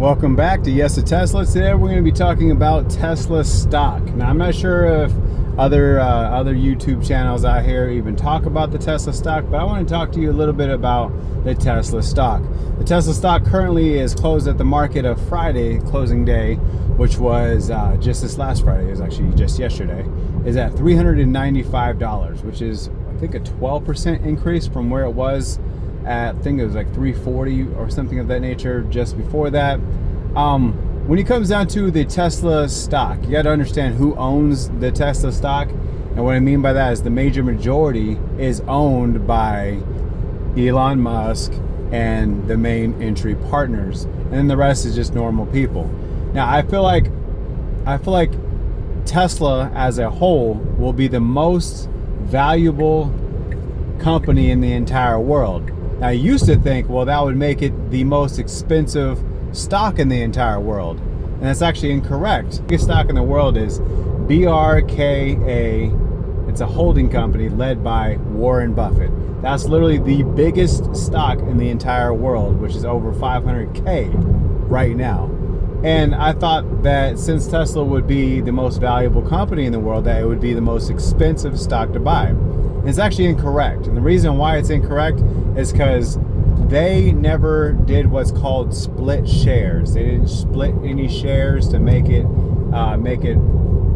Welcome back to Yes to Tesla. Today we're going to be talking about Tesla stock. Now I'm not sure if other YouTube channels out here even talk about the Tesla stock, but I want to talk to you a little bit about the Tesla stock. The Tesla stock currently is closed at the market of Friday, closing day, which was just this last Friday. It was actually just yesterday. Is at $395, which is I think a 12% increase from where it was at, I think it was like 340 or something of that nature just before that. When it comes down to the Tesla stock, you got to understand who owns the Tesla stock. And what I mean by that is the major majority is owned by Elon Musk and the main entry partners, and then the rest is just normal people. Now I feel like Tesla as a whole will be the most valuable company in the entire world. Now, I used to think, well, that would make it the most expensive stock in the entire world. And that's actually incorrect. The biggest stock in the world is BRKA. It's a holding company led by Warren Buffett. That's literally the biggest stock in the entire world, which is over 500K right now. And I thought that since Tesla would be the most valuable company in the world, that it would be the most expensive stock to buy. It's actually incorrect. And the reason why it's incorrect is because they never did what's called split shares. They didn't split any shares to make it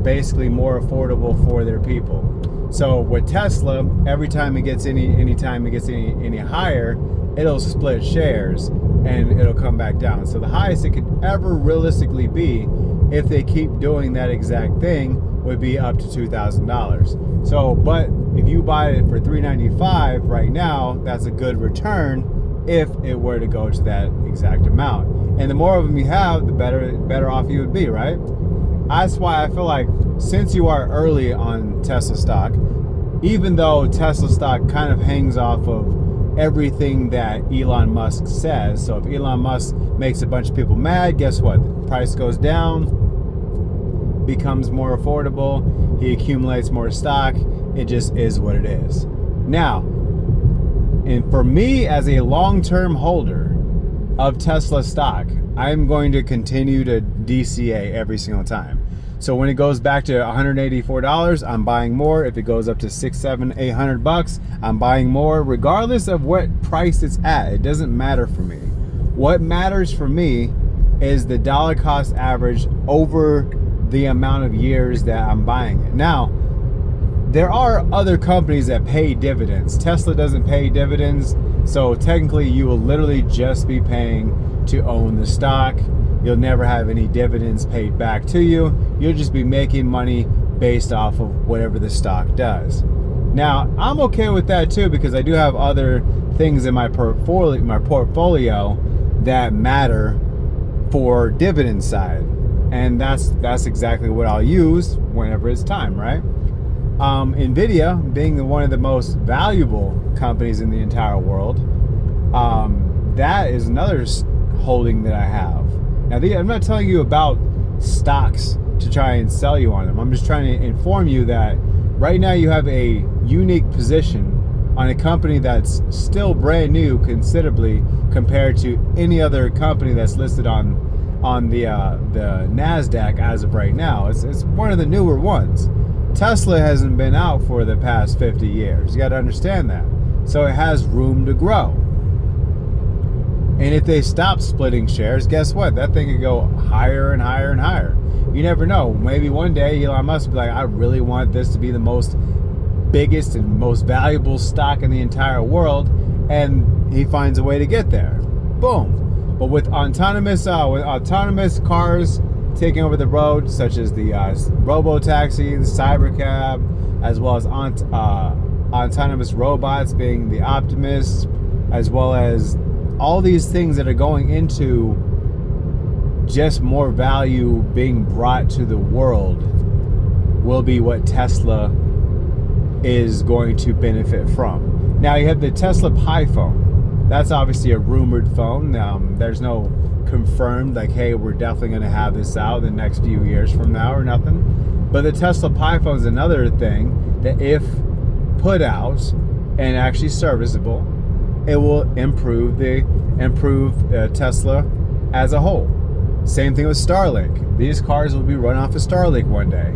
basically more affordable for their people. So with Tesla, every time it gets any higher, it'll split shares and it'll come back down. So the highest it could ever realistically be, if they keep doing that exact thing, would be up to $2,000. So, but if you buy it for $395 right now, that's a good return if it were to go to that exact amount. And the more of them you have, the better off you would be, right? That's why I feel like since you are early on Tesla stock, even though Tesla stock kind of hangs off of everything that Elon Musk says. So if Elon Musk makes a bunch of people mad, guess what? The price goes down, becomes more affordable, he accumulates more stock. It just is what it is. Now, and for me as a long-term holder of Tesla stock, I'm going to continue to DCA every single time. So when it goes back to $184, I'm buying more. If it goes up to $600, $700, $800, I'm buying more, regardless of what price it's at. It doesn't matter for me. What matters for me is the dollar cost average over the amount of years that I'm buying it. Now, there are other companies that pay dividends. Tesla doesn't pay dividends, so technically you will literally just be paying to own the stock. You'll never have any dividends paid back to you. You'll just be making money based off of whatever the stock does. Now, I'm okay with that too, because I do have other things in my portfolio that matter for dividend side. And that's exactly what I'll use whenever it's time, right? NVIDIA being one of the most valuable companies in the entire world, that is another holding that I have. Now, I'm not telling you about stocks to try and sell you on them. I'm just trying to inform you that right now you have a unique position on a company that's still brand new considerably compared to any other company that's listed on the NASDAQ as of right now. It's one of the newer ones. Tesla hasn't been out for the past 50 years. You got to understand that. So it has room to grow. And if they stop splitting shares, guess what? That thing could go higher and higher and higher. You never know. Maybe one day Elon Musk will be like, I really want this to be the biggest and most valuable stock in the entire world. And he finds a way to get there. Boom. But with autonomous cars taking over the road, such as the robotaxi, the cybercab, as well as autonomous robots being the Optimus, as well as all these things that are going into just more value being brought to the world, will be what Tesla is going to benefit from. Now you have the Tesla Pi phone. That's obviously a rumored phone. There's no confirmed like, hey, we're definitely going to have this out the next few years from now or nothing. But the Tesla Pi phone is another thing that, if put out and actually serviceable, it will improve Tesla as a whole. Same thing with Starlink. These cars will be run off of Starlink one day.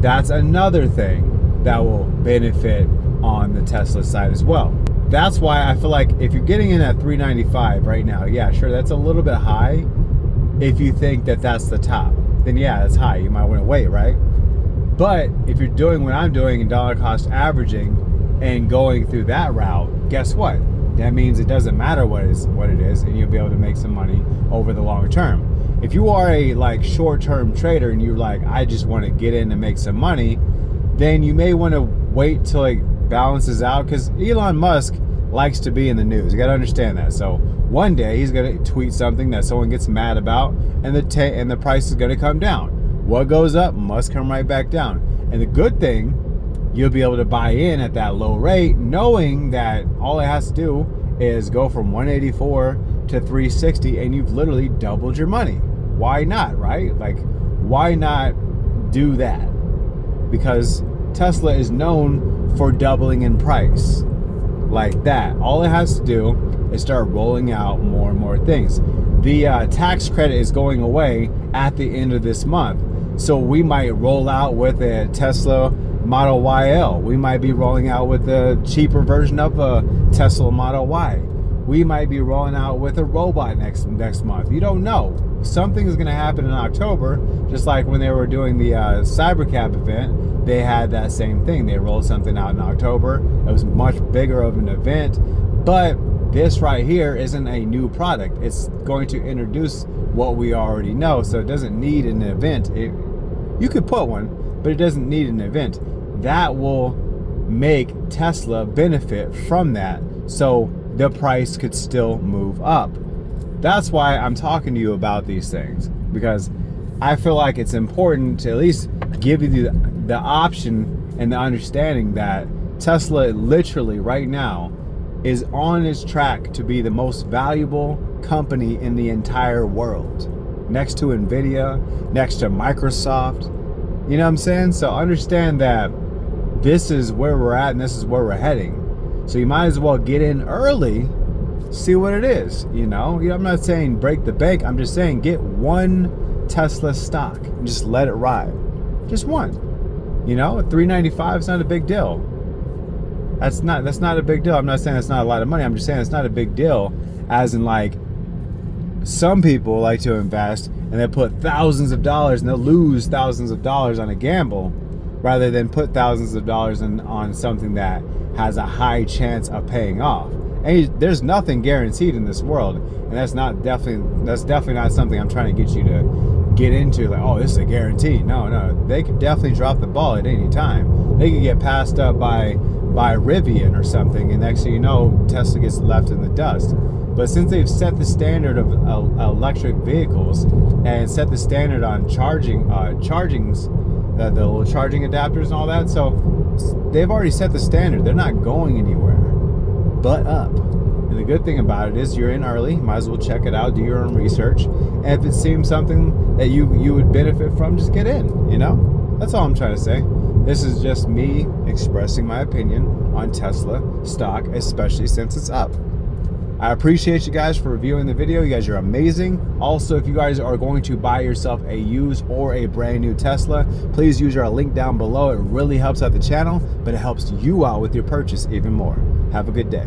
That's another thing that will benefit on the Tesla side as well. That's why I feel like if you're getting in at $395 right now, yeah, sure, that's a little bit high. If you think that that's the top, then yeah, that's high. You might want to wait, right? But if you're doing what I'm doing in dollar cost averaging and going through that route, guess what? That means it doesn't matter what it is, and you'll be able to make some money over the long term. If you are a like short-term trader and you're like, I just want to get in and make some money, then you may want to wait till it balances out, because Elon Musk likes to be in the news. You got to understand that. So one day he's going to tweet something that someone gets mad about, and the price is going to come down. What goes up must come right back down. And the good thing, you'll be able to buy in at that low rate, knowing that all it has to do is go from 184 to 360, and you've literally doubled your money. Why not, right? Like, why not do that? Because Tesla is known for doubling in price like that. All it has to do is start rolling out more and more things. The tax credit is going away at the end of this month. So we might roll out with a Tesla Model YL. We might be rolling out with a cheaper version of a Tesla Model Y. We might be rolling out with a robot next month. You don't know. Something is going to happen in October, just like when they were doing the Cybercab event. They had that same thing. They rolled something out in October. It was much bigger of an event, but this right here isn't a new product. It's going to introduce what we already know, so it doesn't need an event. You could put one, but it doesn't need an event. That will make Tesla benefit from that, so the price could still move up. That's why I'm talking to you about these things, because I feel like it's important to at least give you the option and the understanding that Tesla literally right now is on its track to be the most valuable company in the entire world, next to Nvidia, next to Microsoft. You know what I'm saying? So understand that this is where we're at and this is where we're heading. So you might as well get in early, see what it is. You know, I'm not saying break the bank. I'm just saying get one Tesla stock and just let it ride. Just one. You know, at $395 is not a big deal. That's not a big deal. I'm not saying it's not a lot of money. I'm just saying it's not a big deal, as in like some people like to invest and they put thousands of dollars and they'll lose thousands of dollars on a gamble rather than put thousands of dollars on something that has a high chance of paying off. And there's nothing guaranteed in this world, and that's definitely not something I'm trying to get you to get into. Like, oh, this is a guarantee. No, they could definitely drop the ball at any time. They could get passed up by Rivian or something, and next thing you know, Tesla gets left in the dust. But since they've set the standard of electric vehicles and set the standard on chargings, the little charging adapters and all that, so they've already set the standard. They're not going anywhere but up. And the good thing about it is you're in early. Might as well check it out, do your own research, and if it seems something that you would benefit from, just get in. You know, that's all I'm trying to say. This is just me expressing my opinion on Tesla stock, especially since it's up. I appreciate you guys for reviewing the video. You guys are amazing. Also, if you guys are going to buy yourself a used or a brand new Tesla, please use our link down below. It really helps out the channel, but it helps you out with your purchase even more. Have a good day.